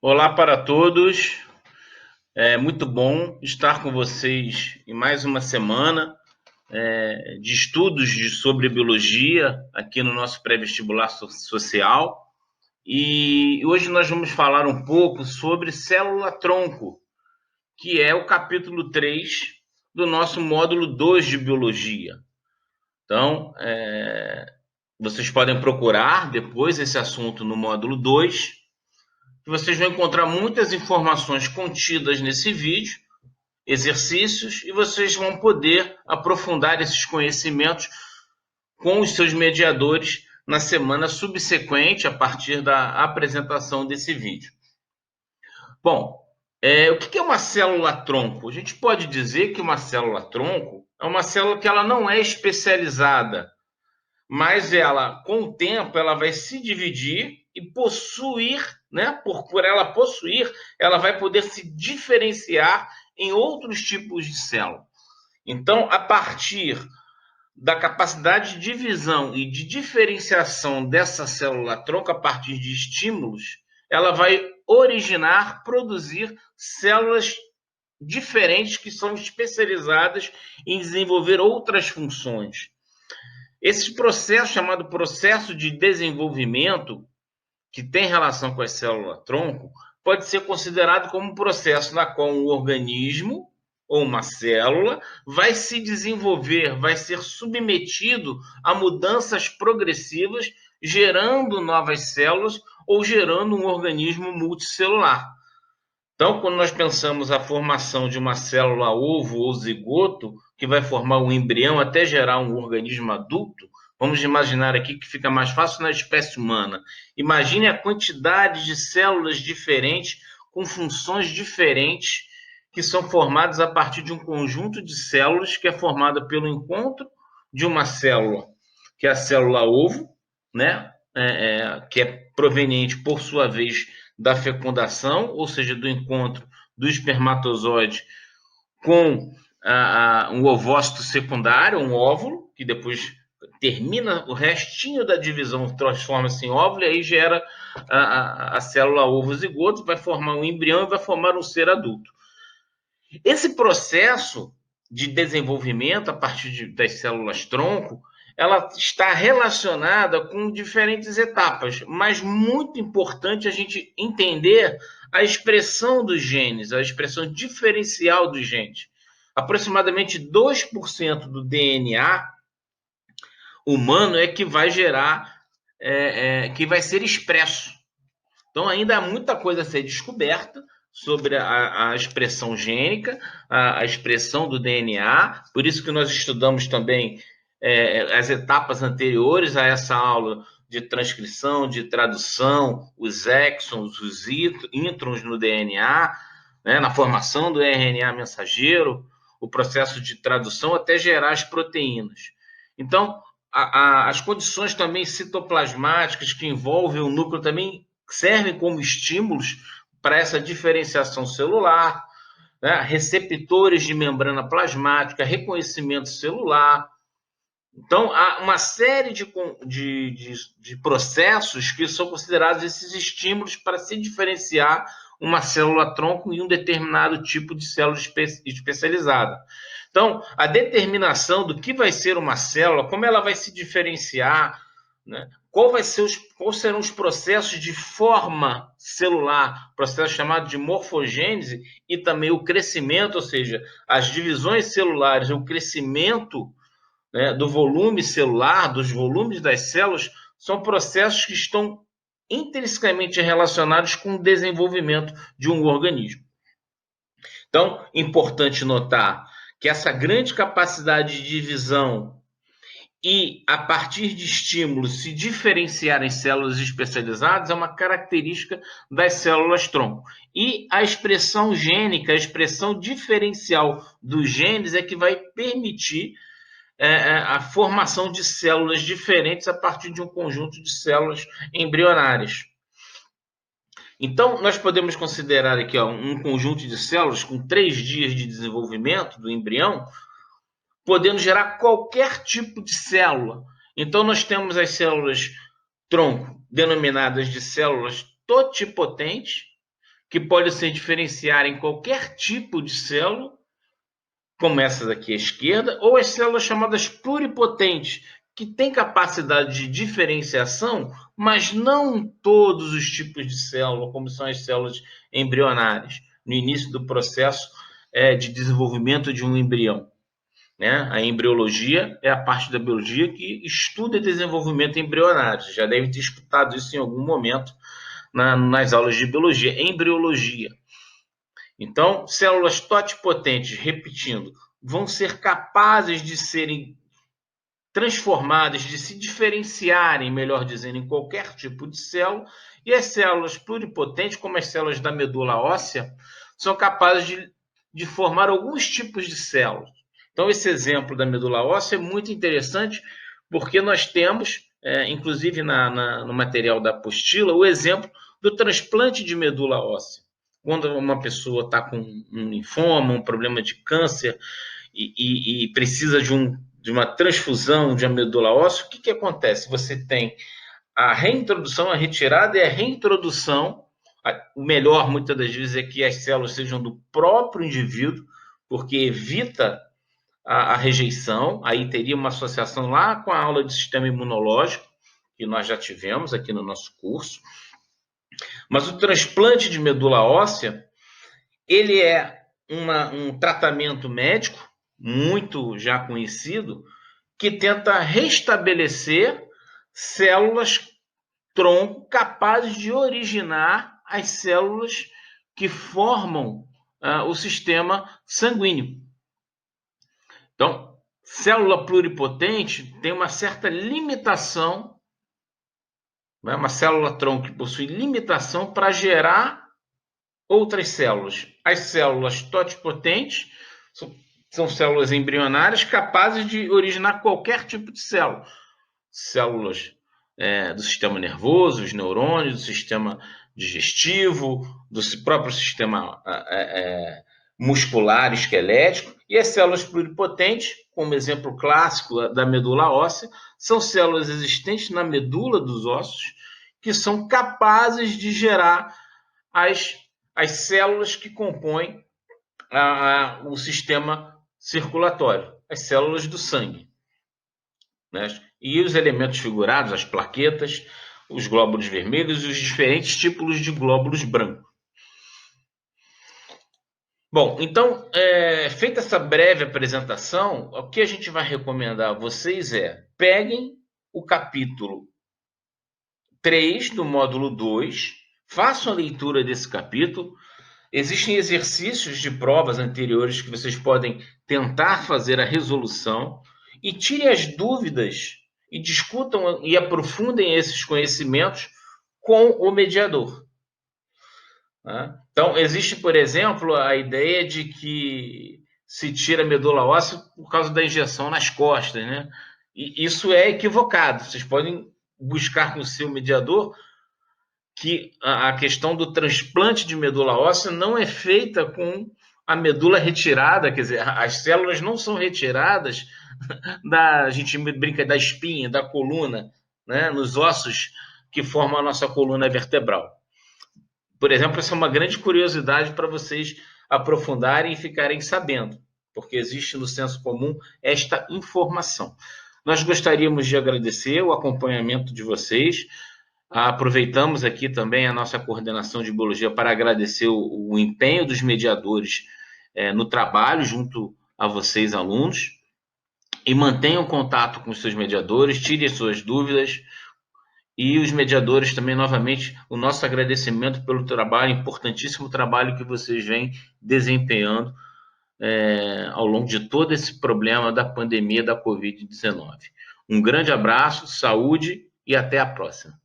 Olá para todos, é muito bom estar com vocês em mais uma semana de estudos sobre biologia aqui no nosso pré-vestibular social. E hoje nós vamos falar um pouco sobre célula-tronco, que é o capítulo 3 do nosso módulo 2 de biologia. Então, vocês podem procurar depois esse assunto no módulo 2. Vocês vão encontrar muitas informações contidas nesse vídeo, exercícios, e vocês vão poder aprofundar esses conhecimentos com os seus mediadores na semana subsequente, a partir da apresentação desse vídeo. Bom, o que é uma célula-tronco? A gente pode dizer que uma célula-tronco é uma célula que ela não é especializada, mas ela, com o tempo, ela vai se dividir e possuir, né? Por ela possuir, ela vai poder se diferenciar em outros tipos de célula. Então, a partir da capacidade de divisão e de diferenciação dessa célula-tronco, a partir de estímulos, ela vai originar, produzir células diferentes que são especializadas em desenvolver outras funções. Esse processo, chamado processo de desenvolvimento, que tem relação com a célula-tronco, pode ser considerado como um processo na qual um organismo ou uma célula vai se desenvolver, vai ser submetido a mudanças progressivas, gerando novas células ou gerando um organismo multicelular. Então, quando nós pensamos a formação de uma célula ovo ou zigoto, que vai formar um embrião até gerar um organismo adulto, vamos imaginar aqui que fica mais fácil na espécie humana. Imagine a quantidade de células diferentes, com funções diferentes, que são formadas a partir de um conjunto de células que é formada pelo encontro de uma célula, que é a célula ovo, né? Que é proveniente, por sua vez, da fecundação, ou seja, do encontro do espermatozoide com um ovócito secundário, um óvulo, que depois termina o restinho da divisão, transforma-se em óvulo, e aí gera a célula ovo-zigoto, vai formar um embrião e vai formar um ser adulto. Esse processo de desenvolvimento a partir das células-tronco, ela está relacionada com diferentes etapas, mas muito importante a gente entender a expressão dos genes, a expressão diferencial dos genes. Aproximadamente 2% do DNA humano é que vai gerar, que vai ser expresso. Então, ainda há muita coisa a ser descoberta sobre a expressão gênica, a expressão do DNA. Por isso que nós estudamos também as etapas anteriores a essa aula de transcrição, de tradução, os exons, os introns no DNA, né, na formação do RNA mensageiro, o processo de tradução até gerar as proteínas. Então, as condições também citoplasmáticas que envolvem o núcleo também servem como estímulos para essa diferenciação celular, né? Receptores de membrana plasmática, reconhecimento celular. Então, há uma série de processos que são considerados esses estímulos para se diferenciar uma célula-tronco em um determinado tipo de célula especializada. Então, a determinação do que vai ser uma célula, como ela vai se diferenciar, né? Quais serão os processos de forma celular, processo chamado de morfogênese, e também o crescimento, ou seja, as divisões celulares, o crescimento, né, do volume celular, dos volumes das células, são processos que estão intrinsecamente relacionados com o desenvolvimento de um organismo. Então, importante notar que essa grande capacidade de divisão e, a partir de estímulos, se diferenciar em células especializadas é uma característica das células-tronco. E a expressão gênica, a expressão diferencial dos genes é que vai permitir a formação de células diferentes a partir de um conjunto de células embrionárias. Então, nós podemos considerar aqui um conjunto de células com 3 dias de desenvolvimento do embrião, podendo gerar qualquer tipo de célula. Então, nós temos as células tronco, denominadas de células totipotentes, que podem se diferenciar em qualquer tipo de célula, como essa daqui à esquerda, ou as células chamadas pluripotentes, que têm capacidade de diferenciação, mas não em todos os tipos de célula, como são as células embrionárias, no início do processo de desenvolvimento de um embrião. Né? A embriologia é a parte da biologia que estuda desenvolvimento embrionário. Você já deve ter escutado isso em algum momento nas aulas de biologia, embriologia. Então, células totipotentes, repetindo, vão ser capazes de serem transformadas, de se diferenciarem, melhor dizendo, em qualquer tipo de célula, e as células pluripotentes, como as células da medula óssea, são capazes de formar alguns tipos de células. Então, esse exemplo da medula óssea é muito interessante, porque nós temos, inclusive no material da apostila, o exemplo do transplante de medula óssea. Quando uma pessoa está com um linfoma, um problema de câncer, e precisa de uma transfusão de uma medula óssea, o que acontece? Você tem a reintrodução, a retirada e a reintrodução. O melhor, muitas das vezes, é que as células sejam do próprio indivíduo, porque evita a rejeição. Aí teria uma associação lá com a aula de sistema imunológico, que nós já tivemos aqui no nosso curso. Mas o transplante de medula óssea, ele é um tratamento médico muito já conhecido, que tenta restabelecer células tronco capazes de originar as células que formam o sistema sanguíneo. Então, célula pluripotente tem uma certa limitação, né? Uma célula tronco que possui limitação para gerar outras células. As células totipotentes são células embrionárias capazes de originar qualquer tipo de célula. Células do sistema nervoso, os neurônios, do sistema digestivo, do próprio sistema muscular, esquelético. E as células pluripotentes, como exemplo clássico da medula óssea, são células existentes na medula dos ossos que são capazes de gerar as células que compõem o sistema circulatório, as células do sangue. Né? E os elementos figurados, as plaquetas, os glóbulos vermelhos e os diferentes tipos de glóbulos brancos. Bom, então, feita essa breve apresentação, o que a gente vai recomendar a vocês peguem o capítulo 3 do módulo 2, façam a leitura desse capítulo. Existem exercícios de provas anteriores que vocês podem tentar fazer a resolução e tirem as dúvidas e discutam e aprofundem esses conhecimentos com o mediador. Então, existe, por exemplo, a ideia de que se tira a medula óssea por causa da injeção nas costas, né? E isso é equivocado. Vocês podem buscar com o seu mediador que a questão do transplante de medula óssea não é feita com a medula retirada, quer dizer, as células não são retiradas a gente brinca da espinha, da coluna, né, nos ossos que formam a nossa coluna vertebral. Por exemplo, essa é uma grande curiosidade para vocês aprofundarem e ficarem sabendo, porque existe no senso comum esta informação. Nós gostaríamos de agradecer o acompanhamento de vocês. Aproveitamos aqui também a nossa coordenação de biologia para agradecer o empenho dos mediadores no trabalho junto a vocês, alunos, e mantenham contato com os seus mediadores, tirem suas dúvidas, e os mediadores também, novamente, o nosso agradecimento pelo trabalho, importantíssimo trabalho que vocês vêm desempenhando ao longo de todo esse problema da pandemia da Covid-19. Um grande abraço, saúde e até a próxima.